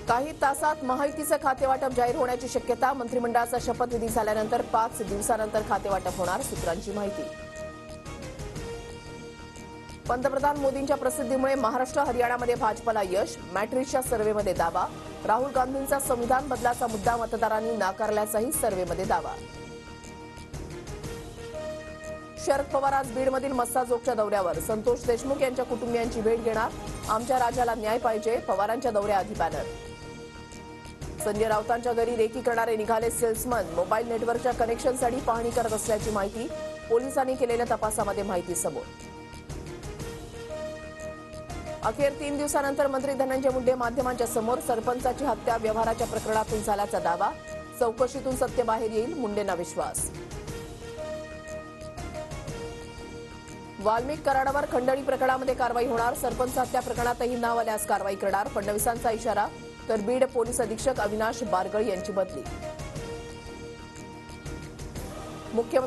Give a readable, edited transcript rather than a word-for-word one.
काही तासात माहितीचं खातेवाटप जाहीर होण्याची शक्यता. मंत्रिमंडळाचा शपथविधी झाल्यानंतर 5 दिवसानंतर खातेवाटप होणार, सूत्रांची माहिती. पंतप्रधान मोदींच्या प्रसिद्धीमुळे महाराष्ट्र हरियाणामध्ये भाजपला यश. मॅट्रिक्सच्या सर्व्हेमध्ये दावा. राहुल गांधींचा संविधान बदलाचा मुद्दा मतदारांनी नाकारल्याचाही सर्व्हेमध्ये दावा. शरद पवार आज बीडमधील मस्साजोगच्या दौऱ्यावर. संतोष देशमुख यांच्या कुटुंबियांची भेट घेणार. आमच्या राजाला न्याय पाहिजे, पवारांच्या दौऱ्याआधी बॅनर. संजय राऊतांच्या घरी रेकी करणारे निघाले सेल्समन. मोबाईल नेटवर्कच्या कनेक्शनसाठी पाहणी करत असल्याची माहिती. पोलिसांनी केलेल्या तपासामध्ये माहिती समोर. अखेर 3 दिवसानंतर मंत्री धनंजय मुंडे माध्यमांच्या समोर. सरपंचाची हत्या व्यवहाराच्या प्रकरणातून झाल्याचा दावा. चौकशीतून सत्य बाहेर येईल, मुंडेंना विश्वास. वाल्मिक कराडावर खंडणी प्रकरणामध्ये कारवाई होणार. सरपंच हत्या प्रकरणातही नाव आल्यास कारवाई करणार, फडणवीसांचा इशारा. तर बीड पोलीस अधीक्षक अविनाश बारगळ यांची बदली. मुख्यमंत्री